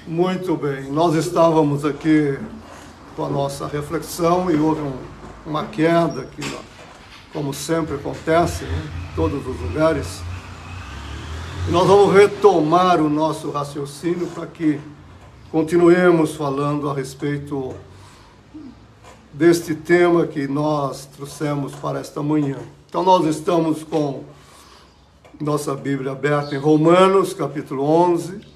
Muito bem, nós estávamos aqui com a nossa reflexão e houve uma queda aqui, como sempre acontece, né, em todos os lugares. E nós vamos retomar o nosso raciocínio para que continuemos falando a respeito deste tema que nós trouxemos para esta manhã. Então nós estamos com nossa Bíblia aberta em Romanos, capítulo 11,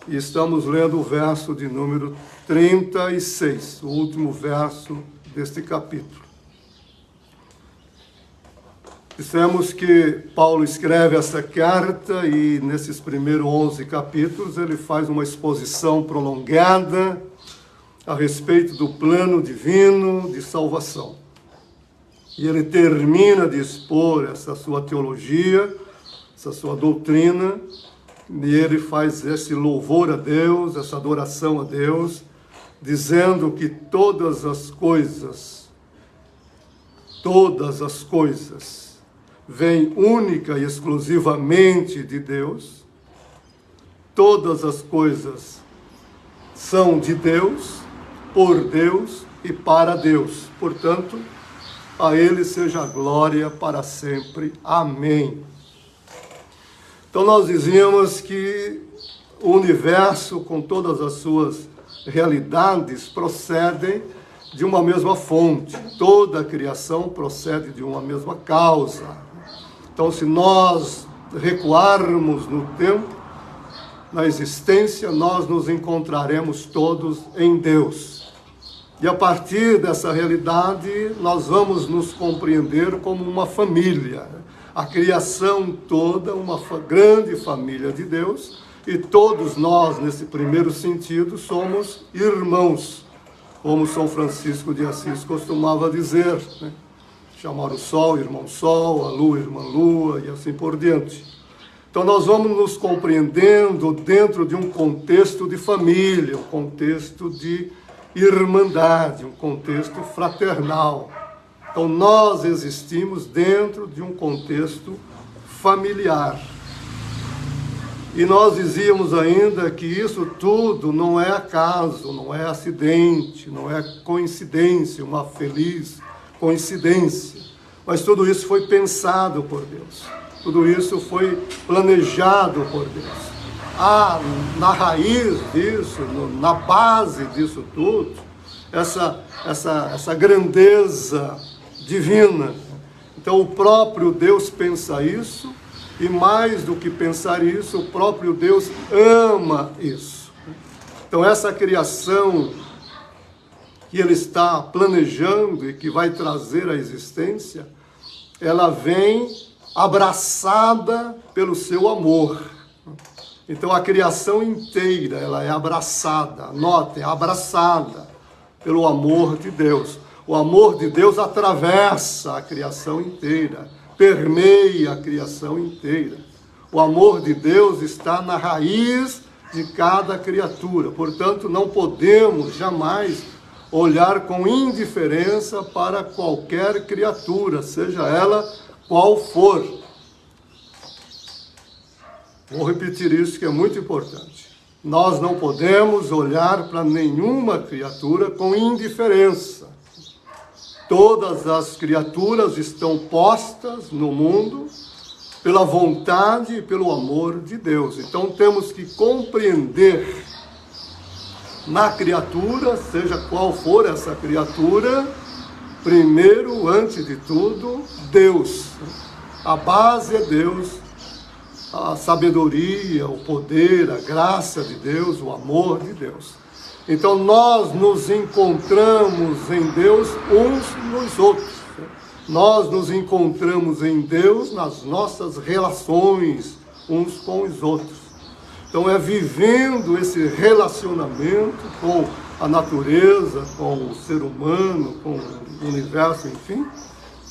e estamos lendo o verso de número 36, o último verso deste capítulo. Dissemos que Paulo escreve essa carta e nesses primeiros 11 capítulos ele faz uma exposição prolongada a respeito do plano divino de salvação. E ele termina de expor essa sua teologia, essa sua doutrina, e ele faz esse louvor a Deus, essa adoração a Deus, dizendo que todas as coisas vêm única e exclusivamente de Deus, todas as coisas são de Deus, por Deus e para Deus. Portanto, a Ele seja a glória para sempre. Amém. Então nós dizíamos que o universo, com todas as suas realidades, procedem de uma mesma fonte. Toda a criação procede de uma mesma causa. Então, se nós recuarmos no tempo, na existência, nós nos encontraremos todos em Deus. E a partir dessa realidade, nós vamos nos compreender como uma família. A criação toda, uma grande família de Deus, e todos nós, nesse primeiro sentido, somos irmãos, como São Francisco de Assis costumava dizer, né? Chamar o Sol, irmão Sol, a Lua, irmã Lua, e assim por diante. Então nós vamos nos compreendendo dentro de um contexto de família, um contexto de irmandade, um contexto fraternal. Então nós existimos dentro de um contexto familiar. E nós dizíamos ainda que isso tudo não é acaso, não é acidente, não é coincidência, uma feliz coincidência. Mas tudo isso foi pensado por Deus. Tudo isso foi planejado por Deus. Na raiz disso, na base disso tudo, essa grandeza divina. Então o próprio Deus pensa isso, e mais do que pensar isso, o próprio Deus ama isso. Então essa criação que Ele está planejando e que vai trazer à existência, ela vem abraçada pelo seu amor. Então a criação inteira, ela é abraçada, notem, abraçada pelo amor de Deus. O amor de Deus atravessa a criação inteira, permeia a criação inteira. O amor de Deus está na raiz de cada criatura. Portanto, não podemos jamais olhar com indiferença para qualquer criatura, seja ela qual for. Vou repetir isso que é muito importante. Nós não podemos olhar para nenhuma criatura com indiferença. Todas as criaturas estão postas no mundo pela vontade e pelo amor de Deus. Então temos que compreender na criatura, seja qual for essa criatura, primeiro, antes de tudo, Deus. A base é Deus, a sabedoria, o poder, a graça de Deus, o amor de Deus. Então nós nos encontramos em Deus uns nos outros. Nós nos encontramos em Deus nas nossas relações uns com os outros. Então é vivendo esse relacionamento com a natureza, com o ser humano, com o universo, enfim,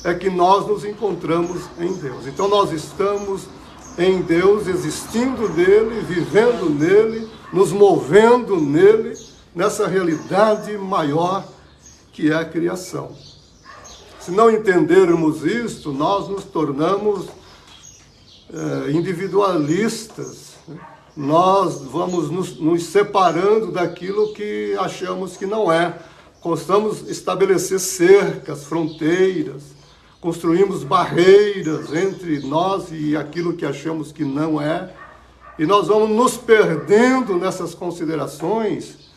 é que nós nos encontramos em Deus. Então nós estamos em Deus, existindo nele, vivendo nele, nos movendo nele, nessa realidade maior que é a criação. Se não entendermos isto, nós nos tornamos individualistas, né? nós vamos nos separando daquilo que achamos que não é. Gostamos de estabelecer cercas, fronteiras, construímos barreiras entre nós e aquilo que achamos que não é. E nós vamos nos perdendo nessas considerações,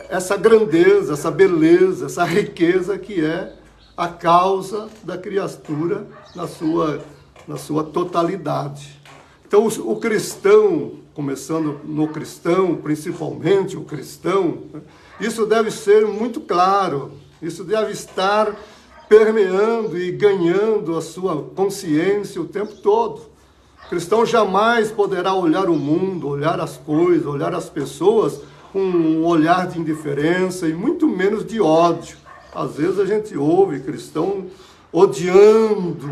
essa grandeza, essa beleza, essa riqueza que é a causa da criatura na sua totalidade. Então, o cristão, começando no cristão, principalmente o cristão, isso deve ser muito claro, isso deve estar permeando e ganhando a sua consciência o tempo todo. O cristão jamais poderá olhar o mundo, olhar as coisas, olhar as pessoas com um olhar de indiferença e muito menos de ódio. Às vezes a gente ouve cristão odiando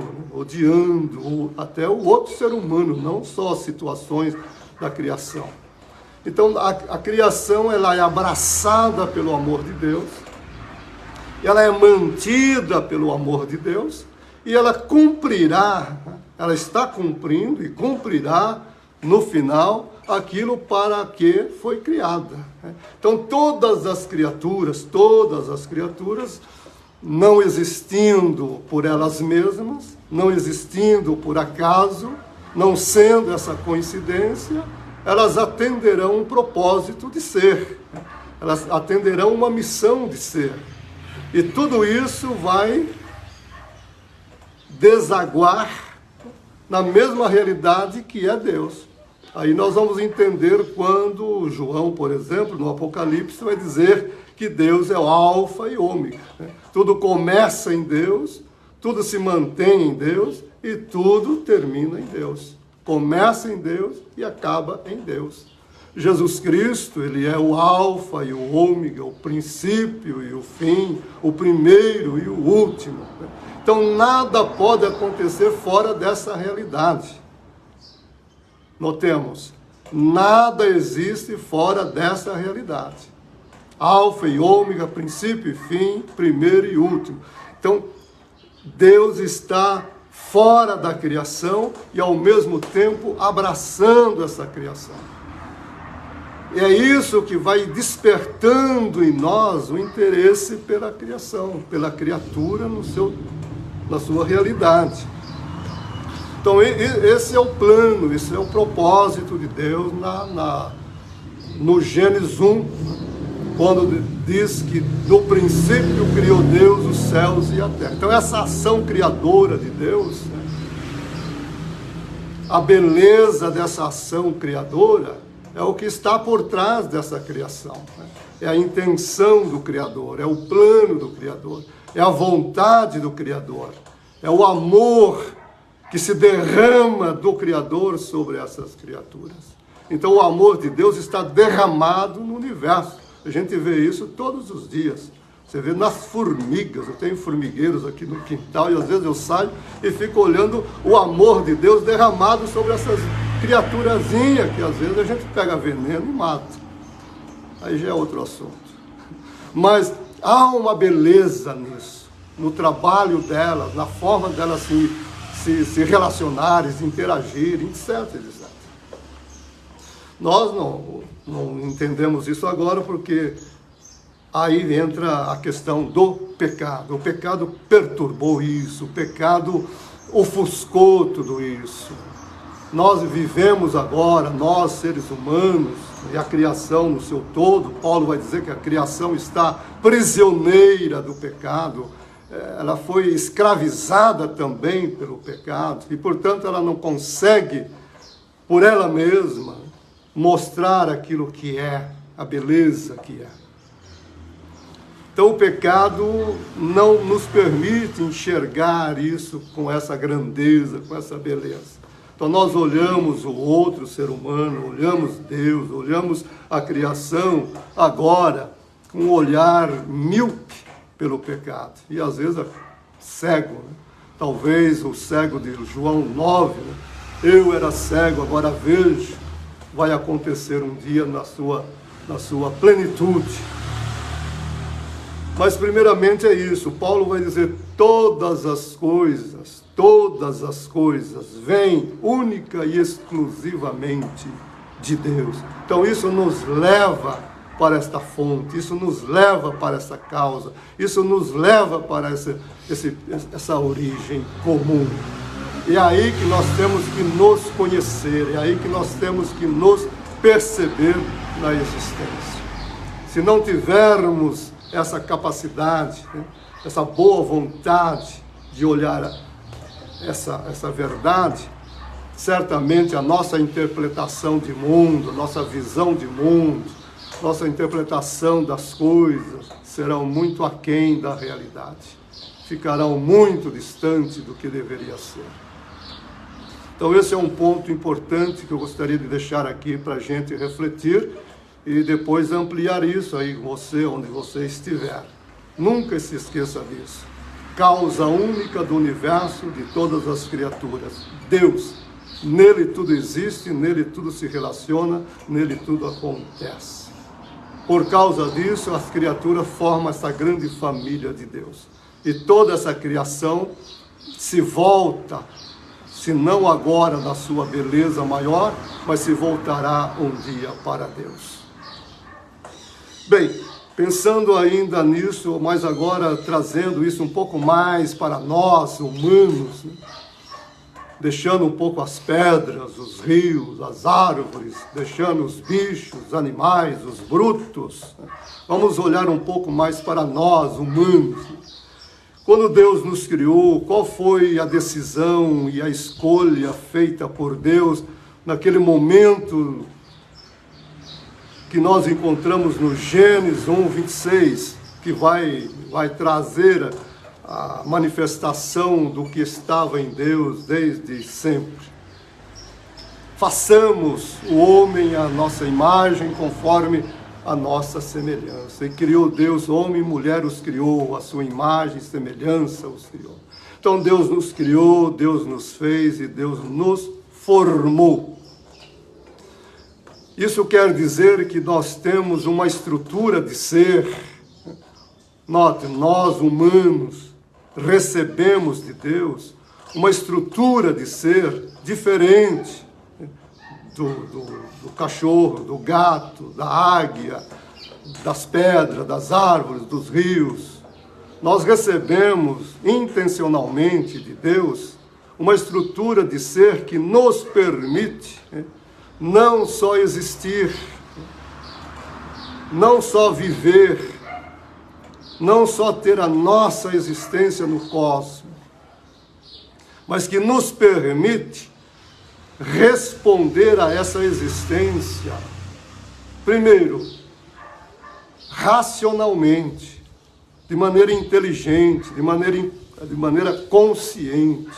até o outro ser humano, não só as situações da criação. Então, a criação, ela é abraçada pelo amor de Deus, ela é mantida pelo amor de Deus, e ela cumprirá, ela está cumprindo e cumprirá no final aquilo para que foi criada. Então, todas as criaturas, não existindo por elas mesmas, não existindo por acaso, não sendo essa coincidência, elas atenderão um propósito de ser, elas atenderão uma missão de ser. E tudo isso vai desaguar na mesma realidade que é Deus. Aí nós vamos entender quando João, por exemplo, no Apocalipse, vai dizer que Deus é o alfa e ômega. Tudo começa em Deus, tudo se mantém em Deus e tudo termina em Deus. Começa em Deus e acaba em Deus. Jesus Cristo, ele é o alfa e o ômega, o princípio e o fim, o primeiro e o último. Então nada pode acontecer fora dessa realidade. Notemos, nada existe fora dessa realidade. Alfa e ômega, princípio e fim, primeiro e último. Então, Deus está fora da criação e ao mesmo tempo abraçando essa criação. E é isso que vai despertando em nós o interesse pela criação, pela criatura na sua realidade. Então, esse é o plano, esse é o propósito de Deus no Gênesis 1, quando diz que no princípio criou Deus os céus e a terra. Então, essa ação criadora de Deus, a beleza dessa ação criadora é o que está por trás dessa criação. É a intenção do Criador, é o plano do Criador, é a vontade do Criador, é o amor que se derrama do Criador sobre essas criaturas. Então o amor de Deus está derramado no universo. A gente vê isso todos os dias. Você vê nas formigas, eu tenho formigueiros aqui no quintal e às vezes eu saio e fico olhando o amor de Deus derramado sobre essas criaturazinhas que às vezes a gente pega veneno e mata. Aí já é outro assunto. Mas há uma beleza nisso, no trabalho delas, na forma delas se relacionarem, se interagirem, etc, etc. Nós não entendemos isso agora porque aí entra a questão do pecado. O pecado perturbou isso, o pecado ofuscou tudo isso. Nós vivemos agora, nós seres humanos, e a criação no seu todo, Paulo vai dizer que a criação está prisioneira do pecado, ela foi escravizada também pelo pecado, e portanto ela não consegue, por ela mesma, mostrar aquilo que é, a beleza que é. Então o pecado não nos permite enxergar isso com essa grandeza, com essa beleza. Então nós olhamos o outro ser humano, olhamos Deus, olhamos a criação agora com um olhar míope pelo pecado. E às vezes é cego, né? Talvez o cego de João 9, né? Eu era cego, agora vejo, vai acontecer um dia na sua plenitude. Mas primeiramente é isso, Paulo vai dizer todas as coisas vêm única e exclusivamente de Deus. Então isso nos leva para esta fonte, isso nos leva para essa causa, isso nos leva para essa origem comum. E é aí que nós temos que nos conhecer, é aí que nós temos que nos perceber na existência. Se não tivermos essa capacidade, né, essa boa vontade de olhar essa verdade, certamente a nossa interpretação de mundo, nossa visão de mundo, nossa interpretação das coisas serão muito aquém da realidade. Ficarão muito distante do que deveria ser. Então esse é um ponto importante que eu gostaria de deixar aqui para a gente refletir e depois ampliar isso aí você, onde você estiver. Nunca se esqueça disso. Causa única do universo, de todas as criaturas. Deus. Nele tudo existe, nele tudo se relaciona, nele tudo acontece. Por causa disso, as criaturas formam essa grande família de Deus. E toda essa criação se volta, se não agora na sua beleza maior, mas se voltará um dia para Deus. Bem, pensando ainda nisso, mas agora trazendo isso um pouco mais para nós, humanos, né? Deixando um pouco as pedras, os rios, as árvores, deixando os bichos, os animais, os brutos. Né? Vamos olhar um pouco mais para nós, humanos. Né? Quando Deus nos criou, qual foi a decisão e a escolha feita por Deus naquele momento que nós encontramos no Gênesis 1:26, que vai trazer a manifestação do que estava em Deus desde sempre. Façamos o homem à nossa imagem, conforme a nossa semelhança. E criou Deus, homem e mulher os criou, a sua imagem e semelhança os criou. Então Deus nos criou, Deus nos fez e Deus nos formou. Isso quer dizer que nós temos uma estrutura de ser. Note, nós humanos recebemos de Deus uma estrutura de ser diferente do cachorro, do gato, da águia, das pedras, das árvores, dos rios. Nós recebemos intencionalmente de Deus uma estrutura de ser que nos permite não só existir, não só viver, não só ter a nossa existência no cosmos, mas que nos permite responder a essa existência, primeiro, racionalmente, de maneira inteligente, de maneira consciente.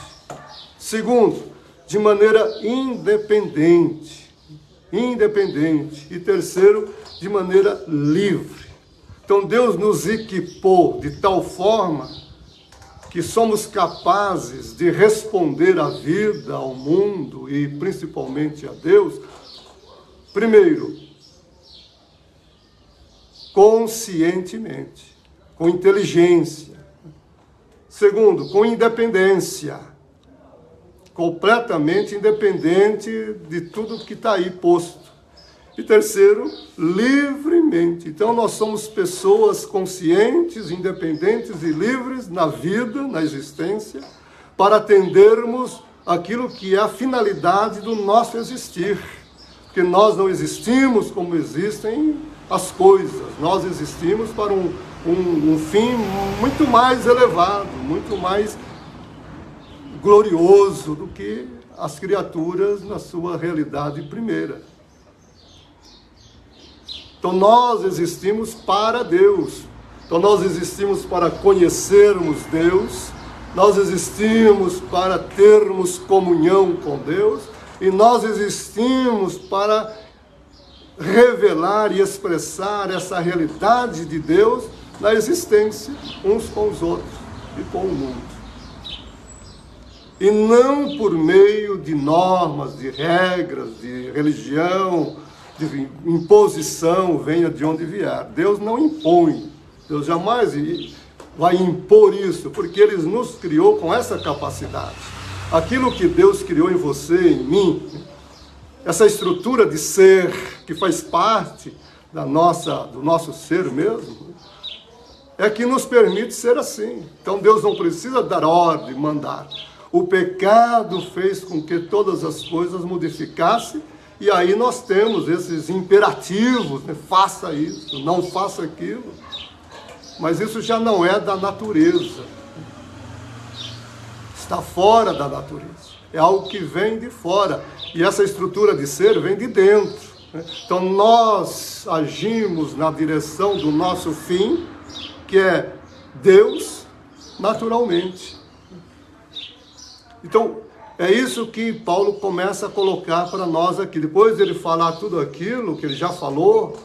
Segundo, de maneira independente. E terceiro, de maneira livre. Então Deus nos equipou de tal forma que somos capazes de responder à vida, ao mundo e principalmente a Deus, primeiro, conscientemente, com inteligência. Segundo, com independência, completamente independente de tudo que está aí posto. E terceiro, livremente. Então nós somos pessoas conscientes, independentes e livres na vida, na existência, para atendermos aquilo que é a finalidade do nosso existir. Porque nós não existimos como existem as coisas. Nós existimos para um fim muito mais elevado, muito mais glorioso do que as criaturas na sua realidade primeira. Então nós existimos para Deus. Então nós existimos para conhecermos Deus, nós existimos para termos comunhão com Deus, e nós existimos para revelar e expressar essa realidade de Deus na existência, uns com os outros e com o mundo. E não por meio de normas, de regras, de religião, de imposição, venha de onde vier. Deus não impõe. Deus jamais vai impor isso, porque Ele nos criou com essa capacidade. Aquilo que Deus criou em você, em mim, essa estrutura de ser que faz parte do nosso ser mesmo, é que nos permite ser assim. Então Deus não precisa dar ordem, mandar. O pecado fez com que todas as coisas modificassem, e aí nós temos esses imperativos, né? Faça isso, não faça aquilo. Mas isso já não é da natureza. Está fora da natureza. É algo que vem de fora. E essa estrutura de ser vem de dentro, né? Então nós agimos na direção do nosso fim, que é Deus, naturalmente. Então, é isso que Paulo começa a colocar para nós aqui. Depois de ele falar tudo aquilo que ele já falou,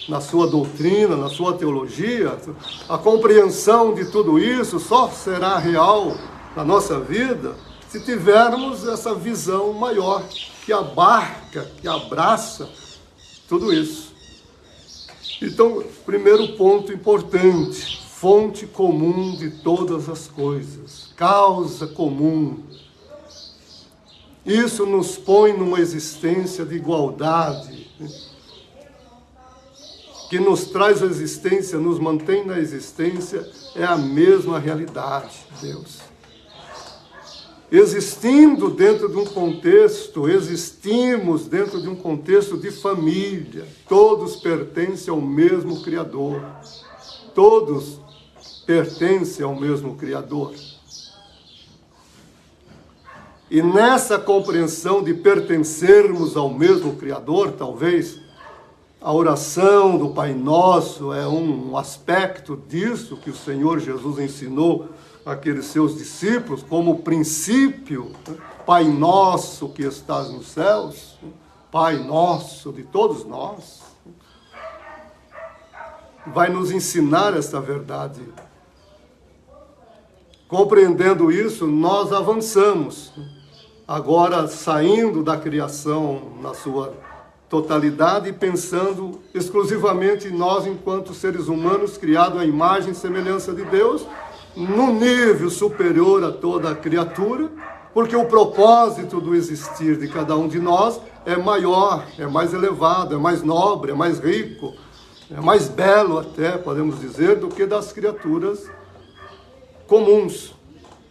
na sua doutrina, na sua teologia, a compreensão de tudo isso só será real na nossa vida se tivermos essa visão maior, que abarca, que abraça tudo isso. Então, primeiro ponto importante, fonte comum de todas as coisas, causa comum. Isso nos põe numa existência de igualdade, né? Que nos traz a existência, nos mantém na existência, é a mesma realidade, Deus. Existimos dentro de um contexto de família. Todos pertencem ao mesmo Criador. Todos pertencem ao mesmo Criador. E nessa compreensão de pertencermos ao mesmo Criador, talvez, a oração do Pai Nosso é um aspecto disso que o Senhor Jesus ensinou àqueles seus discípulos, como princípio. Pai Nosso que estás nos céus, Pai Nosso de todos nós, vai nos ensinar esta verdade. Compreendendo isso, nós avançamos. Agora, saindo da criação na sua totalidade e pensando exclusivamente em nós, enquanto seres humanos criados à imagem e semelhança de Deus, no nível superior a toda a criatura, porque o propósito do existir de cada um de nós é maior, é mais elevado, é mais nobre, é mais rico, é mais belo até, podemos dizer, do que das criaturas comuns,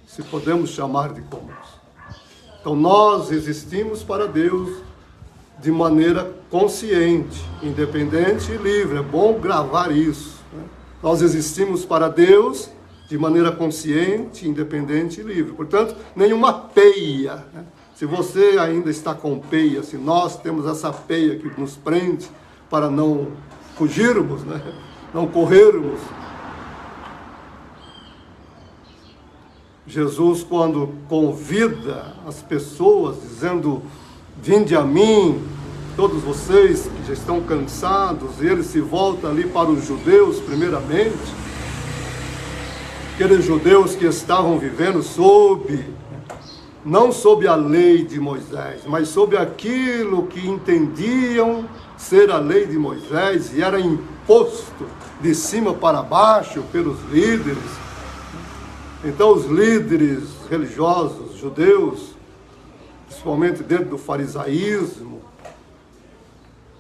se podemos chamar de comuns. Então nós existimos para Deus de maneira consciente, independente e livre. É bom gravar isso, né? Nós existimos para Deus de maneira consciente, independente e livre. Portanto, nenhuma peia, né? Se você ainda está com peia, se nós temos essa peia que nos prende para não fugirmos, né? Não corrermos. Jesus, quando convida as pessoas, dizendo: vinde a mim, todos vocês que já estão cansados, e ele se volta ali para os judeus, primeiramente, aqueles judeus que estavam vivendo não sob a lei de Moisés, mas sob aquilo que entendiam ser a lei de Moisés, e era imposto de cima para baixo pelos líderes. Então os líderes religiosos judeus, principalmente dentro do farisaísmo,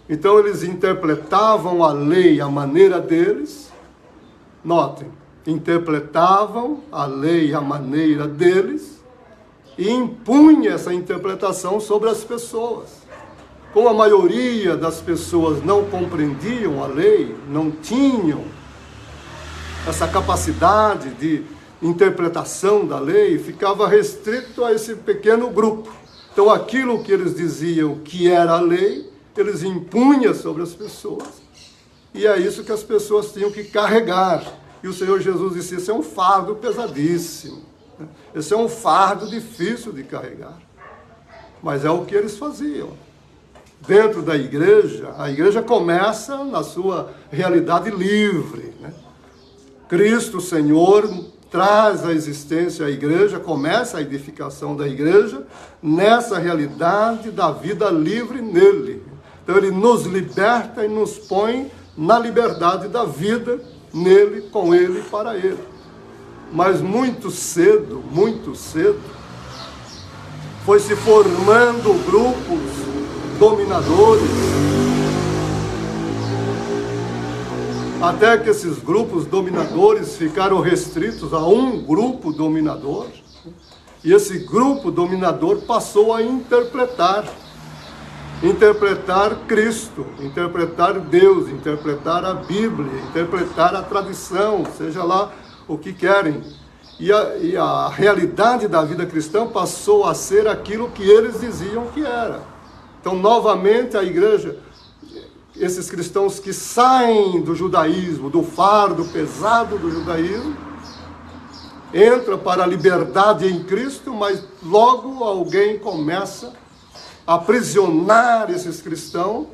então eles interpretavam a lei à maneira deles. Notem, interpretavam a lei à maneira deles e impunha essa interpretação sobre as pessoas. Como a maioria das pessoas não compreendiam a lei, não tinham essa capacidade de interpretação da lei, ficava restrito a esse pequeno grupo. Então aquilo que eles diziam que era a lei, eles impunham sobre as pessoas. E é isso que as pessoas tinham que carregar. E o Senhor Jesus disse: esse é um fardo pesadíssimo. Esse é um fardo difícil de carregar. Mas é o que eles faziam. Dentro da igreja, a igreja começa na sua realidade livre, né? Cristo, Senhor, traz à existência a igreja, começa a edificação da igreja nessa realidade da vida livre nele. Então ele nos liberta e nos põe na liberdade da vida nele, com ele e para ele. Mas muito cedo, foi se formando grupos dominadores, até que esses grupos dominadores ficaram restritos a um grupo dominador, e esse grupo dominador passou a interpretar Cristo, interpretar Deus, interpretar a Bíblia, interpretar a tradição, seja lá o que querem. E a realidade da vida cristã passou a ser aquilo que eles diziam que era. Então, novamente, a igreja, esses cristãos que saem do judaísmo, do fardo pesado do judaísmo, entram para a liberdade em Cristo, mas logo alguém começa a aprisionar esses cristãos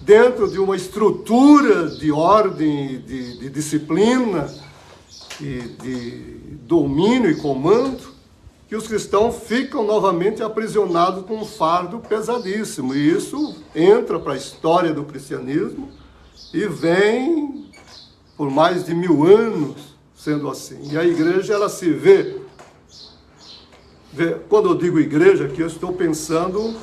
dentro de uma estrutura de ordem, de disciplina, e de domínio e comando, que os cristãos ficam novamente aprisionados com um fardo pesadíssimo. E isso entra para a história do cristianismo e vem por mais de 1000 anos sendo assim. E a igreja, ela se vê, quando eu digo igreja aqui, eu estou pensando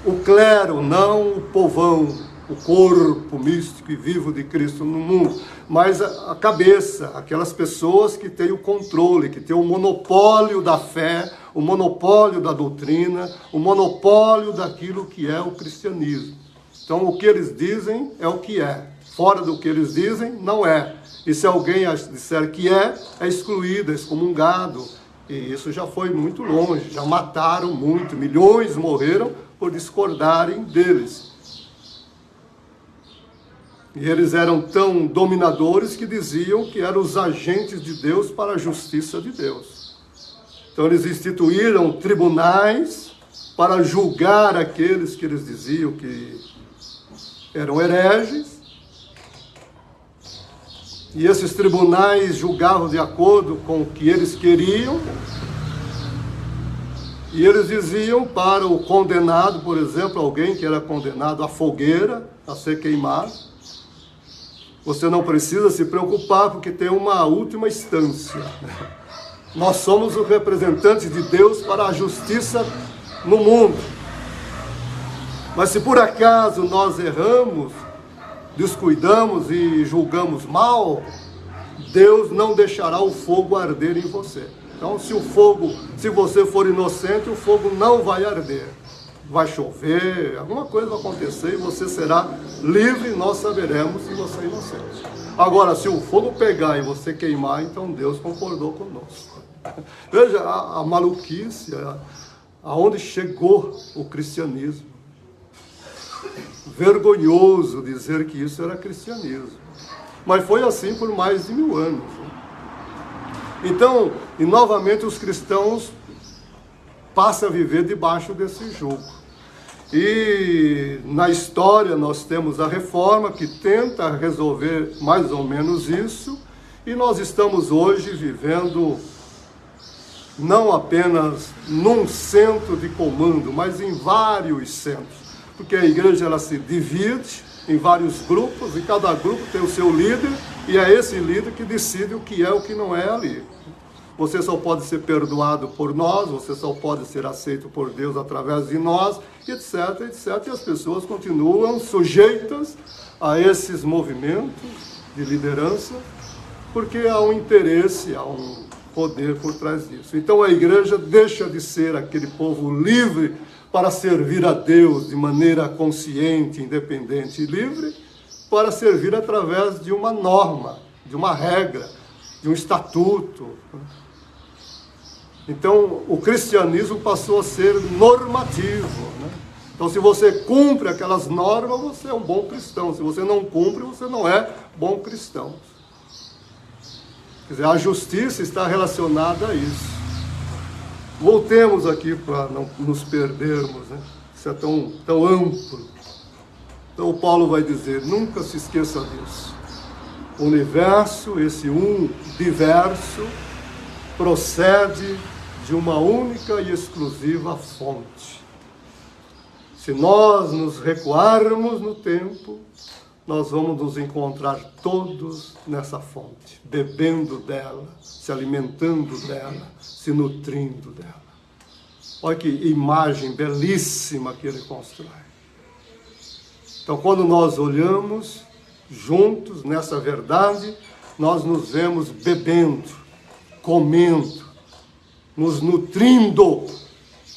o clero, não o povão, o corpo místico e vivo de Cristo no mundo, mas a cabeça, aquelas pessoas que têm o controle, que têm o monopólio da fé, o monopólio da doutrina, o monopólio daquilo que é o cristianismo. Então, o que eles dizem é o que é. Fora do que eles dizem, não é. E se alguém disser que é excluído, é excomungado. E isso já foi muito longe, já mataram muito, milhões morreram por discordarem deles. E eles eram tão dominadores que diziam que eram os agentes de Deus para a justiça de Deus. Então eles instituíram tribunais para julgar aqueles que eles diziam que eram hereges. E esses tribunais julgavam de acordo com o que eles queriam. E eles diziam para o condenado, por exemplo, alguém que era condenado à fogueira, a ser queimado: você não precisa se preocupar, porque tem uma última instância. Nós somos os representantes de Deus para a justiça no mundo. Mas se por acaso nós erramos, descuidamos e julgamos mal, Deus não deixará o fogo arder em você. Então, se você for inocente, o fogo não vai arder. Vai chover, alguma coisa vai acontecer e você será livre, e nós saberemos se você é inocente. Agora, se o fogo pegar e você queimar, então Deus concordou conosco. Veja a maluquice, aonde chegou o cristianismo. Vergonhoso dizer que isso era cristianismo. Mas foi assim por mais de 1000 anos. Então, e novamente os cristãos passam a viver debaixo desse jugo. E na história nós temos a Reforma, que tenta resolver mais ou menos isso, e nós estamos hoje vivendo não apenas num centro de comando, mas em vários centros, porque a igreja, ela se divide em vários grupos, e cada grupo tem o seu líder, e é esse líder que decide o que é o que não é ali. Você só pode ser perdoado por nós, você só pode ser aceito por Deus através de nós, etc, etc. E as pessoas continuam sujeitas a esses movimentos de liderança, porque há um interesse, há um poder por trás disso. Então a igreja deixa de ser aquele povo livre para servir a Deus de maneira consciente, independente e livre, para servir através de uma norma, de uma regra, de um estatuto. Então, o cristianismo passou a ser normativo, né? Então, se você cumpre aquelas normas, você é um bom cristão. Se você não cumpre, você não é bom cristão. Quer dizer, a justiça está relacionada a isso. Voltemos aqui para não nos perdermos, né? Isso é tão amplo. Então, o Paulo vai dizer, nunca se esqueça disso. O universo, esse diverso, procede de uma única e exclusiva fonte. Se nós nos recuarmos no tempo, nós vamos nos encontrar todos nessa fonte, bebendo dela, se alimentando dela, se nutrindo dela. Olha que imagem belíssima que ele constrói. Então, quando nós olhamos juntos nessa verdade, nós nos vemos bebendo, comendo, nos nutrindo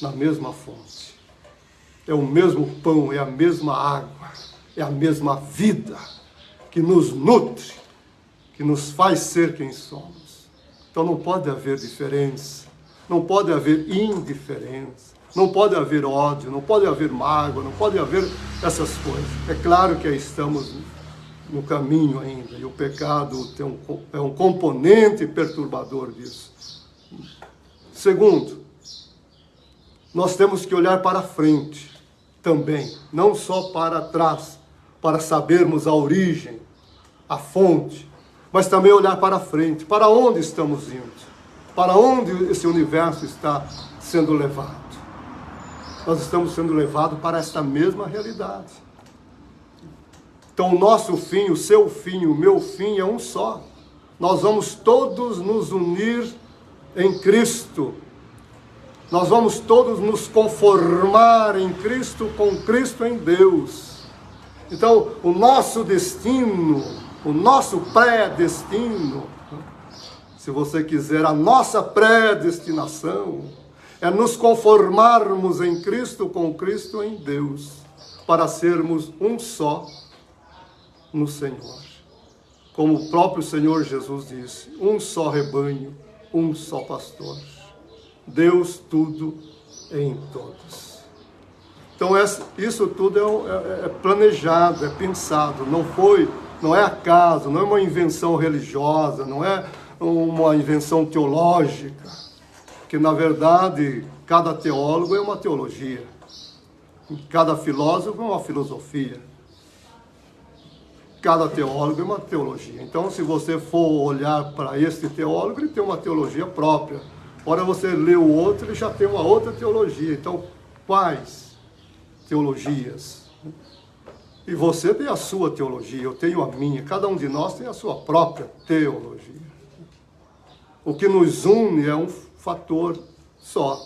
na mesma fonte. É o mesmo pão, é a mesma água, é a mesma vida que nos nutre, que nos faz ser quem somos. Então não pode haver diferença, não pode haver indiferença, não pode haver ódio, não pode haver mágoa, não pode haver essas coisas. É claro que estamos no caminho ainda, e o pecado é um componente perturbador disso. Segundo, nós temos que olhar para frente também, não só para trás, para sabermos a origem, a fonte, mas também olhar para frente, para onde estamos indo, para onde esse universo está sendo levado. Nós estamos sendo levados para esta mesma realidade. Então o nosso fim, o seu fim, o meu fim é um só. Nós vamos todos nos unir em Cristo. Nós vamos todos nos conformar em Cristo, com Cristo em Deus. Então o nosso destino, o nosso pré-destino, se você quiser, a nossa predestinação, é nos conformarmos em Cristo, com Cristo em Deus, para sermos um só no Senhor. Como o próprio Senhor Jesus disse, um só rebanho, um só pastor. Deus tudo em todos. Então isso tudo é planejado, é pensado, não é acaso, não é uma invenção religiosa, não é uma invenção teológica, que na verdade cada teólogo é uma teologia, cada filósofo é uma filosofia. Cada teólogo é uma teologia. Então, se você for olhar para este teólogo, ele tem uma teologia própria. Ora, você lê o outro, ele já tem uma outra teologia. Então, quais teologias? E você tem a sua teologia, eu tenho a minha. Cada um de nós tem a sua própria teologia. O que nos une é um fator só,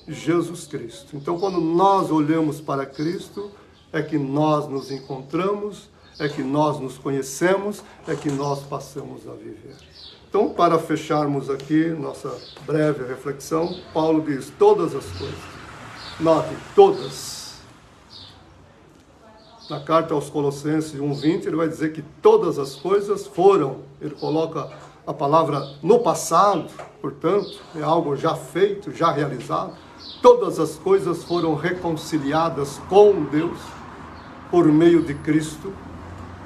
Jesus Cristo. Então, quando nós olhamos para Cristo, é que nós nos encontramos, é que nós nos conhecemos, é que nós passamos a viver. Então, para fecharmos aqui nossa breve reflexão, Paulo diz todas as coisas. Note, todas. Na carta aos Colossenses 1:20, ele vai dizer que todas as coisas foram. Ele coloca a palavra no passado, portanto, é algo já feito, já realizado. Todas as coisas foram reconciliadas com Deus por meio de Cristo,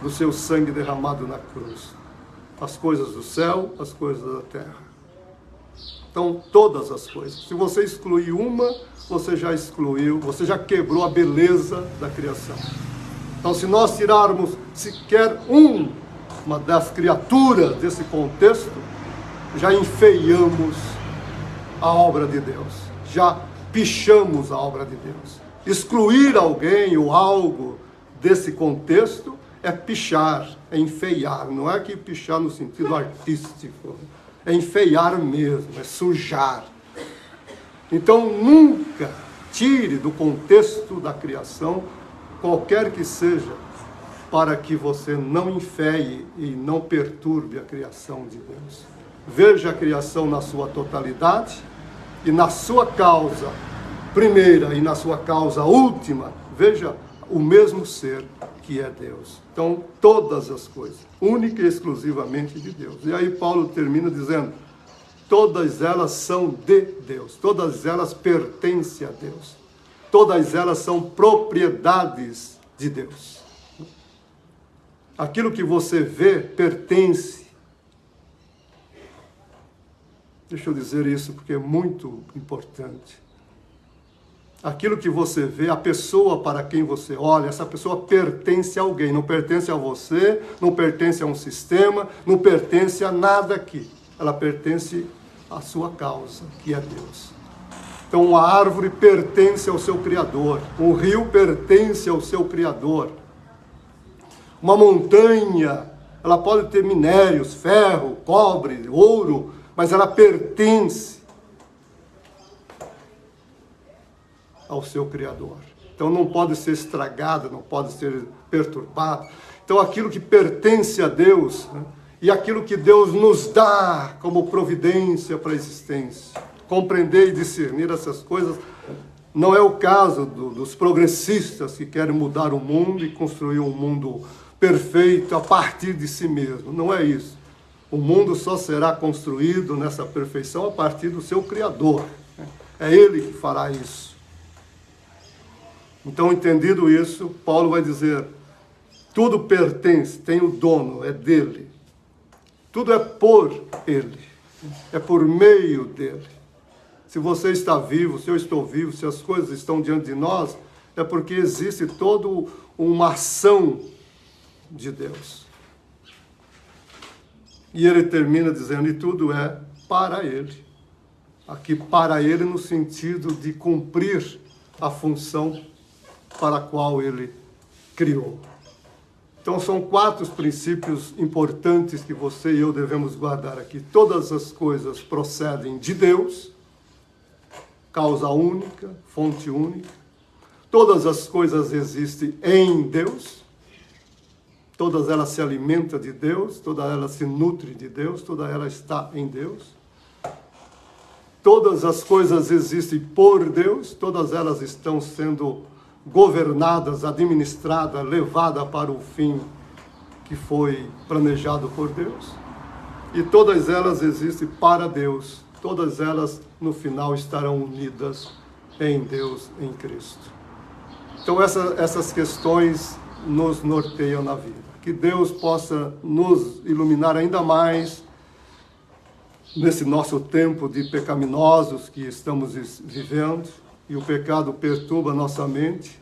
do seu sangue derramado na cruz. As coisas do céu, as coisas da terra. Então, todas as coisas. Se você excluir uma, você já excluiu, você já quebrou a beleza da criação. Então, se nós tirarmos sequer uma das criaturas desse contexto, já enfeiamos a obra de Deus. Já pichamos a obra de Deus. Excluir alguém ou algo desse contexto é pichar, é enfeiar. Não é que pichar no sentido artístico, é enfeiar mesmo, é sujar. Então nunca tire do contexto da criação, qualquer que seja, para que você não enfeie e não perturbe a criação de Deus. Veja a criação na sua totalidade e na sua causa primeira e na sua causa última, veja o mesmo ser que é Deus. Então, todas as coisas, única e exclusivamente de Deus. E aí Paulo termina dizendo, todas elas são de Deus, todas elas pertencem a Deus, todas elas são propriedades de Deus. Aquilo que você vê pertence. Deixa eu dizer isso porque é muito importante. Aquilo que você vê, a pessoa para quem você olha, essa pessoa pertence a alguém, não pertence a você, não pertence a um sistema, não pertence a nada aqui. Ela pertence à sua causa, que é Deus. Então, uma árvore pertence ao seu Criador, um rio pertence ao seu Criador. Uma montanha, ela pode ter minérios, ferro, cobre, ouro, mas ela pertence ao seu Criador. Então não pode ser estragada, não pode ser perturbada. Então aquilo que pertence a Deus, né, e aquilo que Deus nos dá como providência para a existência, compreender e discernir essas coisas, não é o caso dos progressistas que querem mudar o mundo e construir um mundo perfeito a partir de si mesmo. Não é isso. O mundo só será construído nessa perfeição a partir do seu Criador. É Ele que fará isso. Então, entendido isso, Paulo vai dizer, tudo pertence, tem o dono, é dele. Tudo é por Ele, é por meio dele. Se você está vivo, se eu estou vivo, se as coisas estão diante de nós, é porque existe toda uma ação de Deus. E ele termina dizendo, e tudo é para Ele. Aqui, para Ele no sentido de cumprir a função para a qual Ele criou. Então, são 4 princípios importantes que você e eu devemos guardar aqui. Todas as coisas procedem de Deus, causa única, fonte única. Todas as coisas existem em Deus. Todas elas se alimentam de Deus, todas elas se nutrem de Deus, toda ela está em Deus. Todas as coisas existem por Deus, todas elas estão sendo governadas, administradas, levadas para o fim que foi planejado por Deus. E todas elas existem para Deus, todas elas no final estarão unidas em Deus, em Cristo. Então essas questões nos norteiam na vida. Que Deus possa nos iluminar ainda mais nesse nosso tempo de pecaminosos que estamos vivendo, e o pecado perturba nossa mente,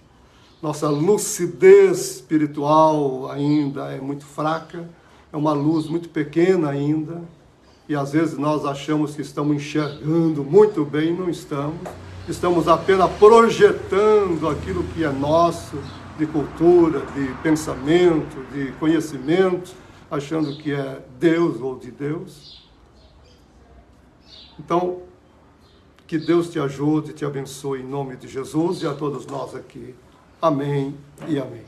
nossa lucidez espiritual ainda é muito fraca, é uma luz muito pequena ainda, e às vezes nós achamos que estamos enxergando muito bem, não estamos. Estamos apenas projetando aquilo que é nosso, de cultura, de pensamento, de conhecimento, achando que é Deus ou de Deus. Então, que Deus te ajude, te abençoe em nome de Jesus e a todos nós aqui. Amém e amém.